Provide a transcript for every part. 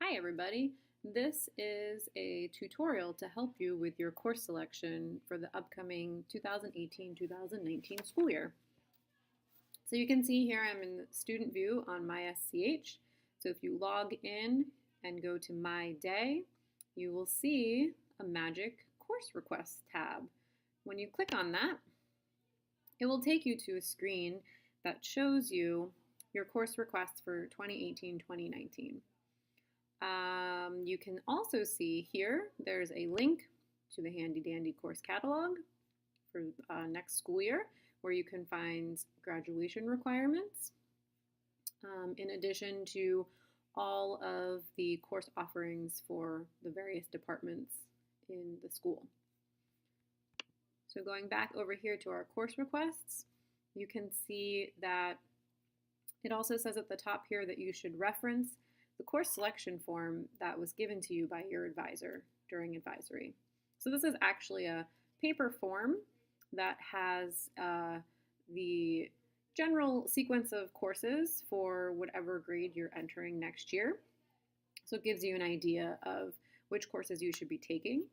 Hi everybody. This is a tutorial to help you with your course selection for the upcoming 2018-2019 school year. So you can see here I'm in the student view on MySCH. So if you log in and go to My Day, you will see a magic course requests tab. When you click on that, it will take you to a screen that shows you your course requests for 2018-2019. You can also see here, there's a link to the handy dandy course catalog for next school year where you can find graduation requirements in addition to all of the course offerings for the various departments in the school. So going back over here to our course requests, you can see that it also says at the top here that you should reference the course selection form that was given to you by your advisor during advisory. So this is actually a paper form that has the general sequence of courses for whatever grade you're entering next year. So it gives you an idea of which courses you should be taking.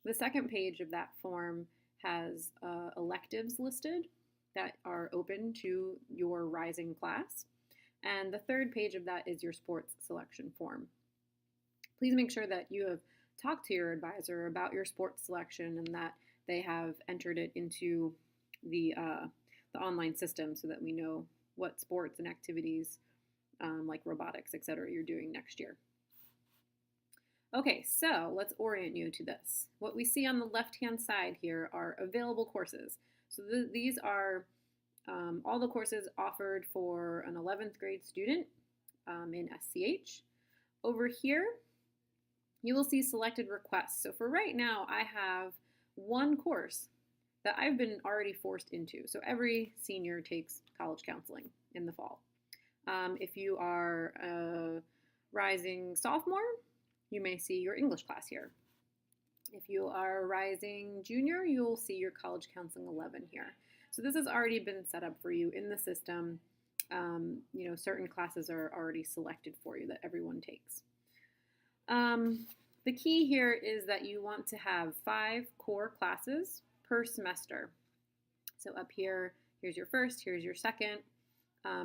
The second page of that form has electives listed that are open to your rising class. And the third page of that is your sports selection form. Please make sure that you have talked to your advisor about your sports selection and that they have entered it into the online system so that we know what sports and activities like robotics, etc. you're doing next year. Okay, so let's orient you to this. What we see on the left-hand side here are available courses. So these are all the courses offered for an 11th grade student in SCH. Over here, you will see selected requests. So for right now, I have one course that I've been already forced into. So every senior takes college counseling in the fall. If you are a rising sophomore, you may see your English class here. If you are a rising junior, you'll see your college counseling 11 here. So this has already been set up for you in the system. Certain classes are already selected for you that everyone takes. The key here is that you want to have 5 core classes per semester. So up here, here's your first, here's your second.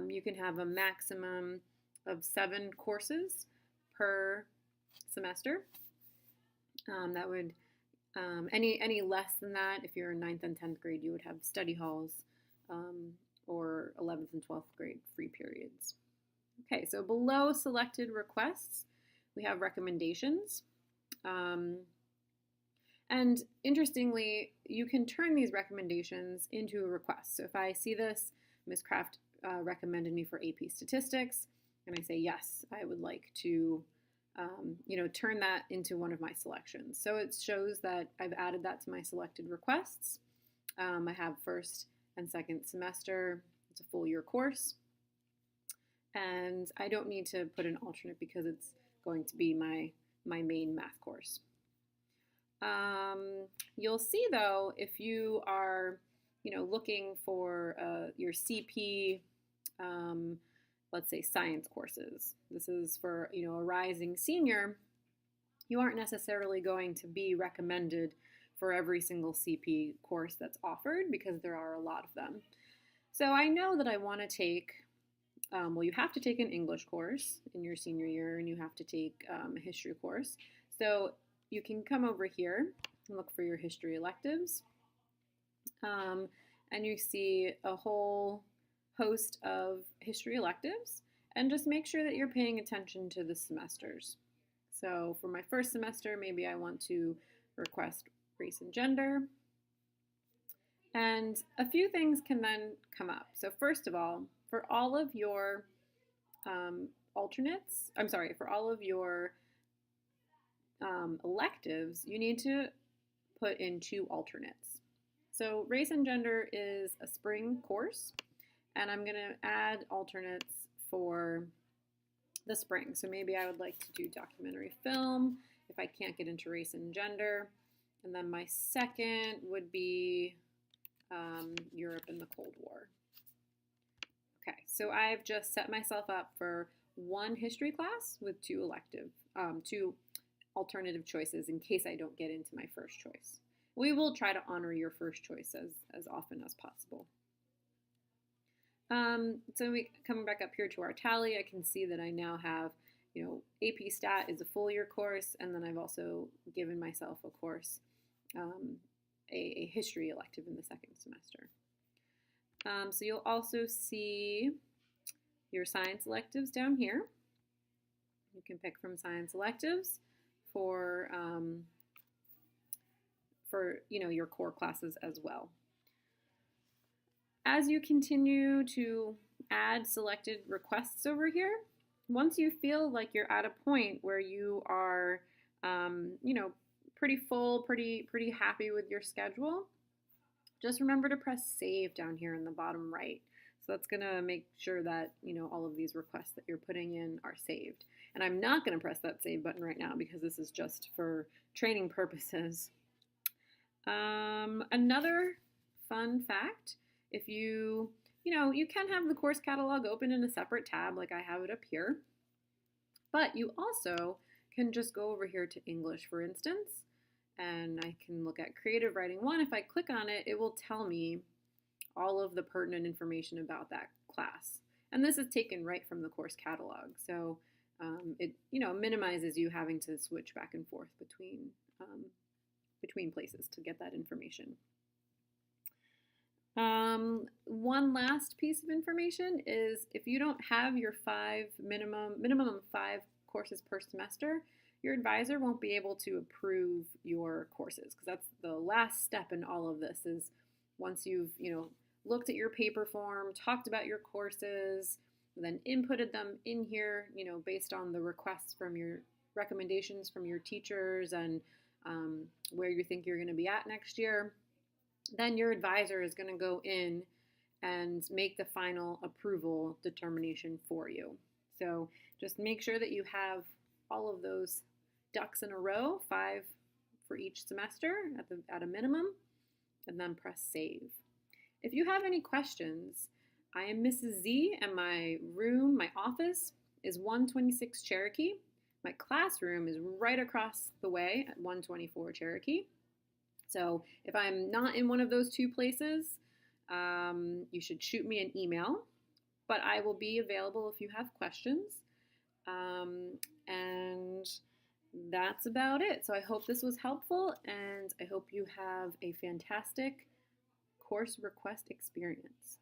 You can have a maximum of 7 courses per semester. That would any less than that, if you're in 9th and 10th grade, you would have study halls or 11th and 12th grade free periods. Okay, so below selected requests, we have recommendations. And interestingly, you can turn these recommendations into a request. So if I see this, Ms. Kraft recommended me for AP Statistics, and I say, yes, I would like to turn that into one of my selections. So it shows that I've added that to my selected requests. I have first and second semester. It's a full year course. And I don't need to put an alternate because it's going to be my main math course. You'll see though, if you are, looking for your CP, let's say science courses. This is for, a rising senior. You aren't necessarily going to be recommended for every single CP course that's offered because there are a lot of them. So I know that I want to take, you have to take an English course in your senior year and you have to take a history course. So you can come over here and look for your history electives. And you see a whole host of history electives, and just make sure that you're paying attention to the semesters. So for my first semester, maybe I want to request race and gender. And a few things can then come up. So first of all, for all of your for all of your electives, you need to put in 2 alternates. So race and gender is a spring course, and I'm going to add alternates for the spring. So maybe I would like to do documentary film if I can't get into race and gender. And then my second would be Europe and the Cold War. Okay, so I've just set myself up for one history class with two alternative choices in case I don't get into my first choice. We will try to honor your first choice as often as possible. So coming back up here to our tally, I can see that I now have, AP Stat is a full year course, and then I've also given myself a course, a history elective in the second semester. So you'll also see your science electives down here. You can pick from science electives for your core classes as well. As you continue to add selected requests over here, once you feel like you're at a point where you are, pretty full, pretty happy with your schedule, just remember to press save down here in the bottom right. So that's gonna make sure that, all of these requests that you're putting in are saved. And I'm not gonna press that save button right now because this is just for training purposes. Another fun fact, if you can have the course catalog open in a separate tab like I have it up here, but you also can just go over here to English, for instance, and I can look at Creative Writing 1. If I click on it, it will tell me all of the pertinent information about that class. And this is taken right from the course catalog, so it minimizes you having to switch back and forth between places to get that information. One last piece of information is if you don't have your minimum of 5 courses per semester, your advisor won't be able to approve your courses, because that's the last step in all of this. Is once you've looked at your paper form, talked about your courses, then inputted them in here, based on the requests from your recommendations from your teachers and where you think you're going to be at next year, then your advisor is going to go in and make the final approval determination for you. So just make sure that you have all of those ducks in a row, 5 for each semester at a minimum, and then press save. If you have any questions, I am Mrs. Z, and my office is 126 Cherokee. My classroom is right across the way at 124 Cherokee. So if I'm not in one of those two places, you should shoot me an email, but I will be available if you have questions. And that's about it. So I hope this was helpful, and I hope you have a fantastic course request experience.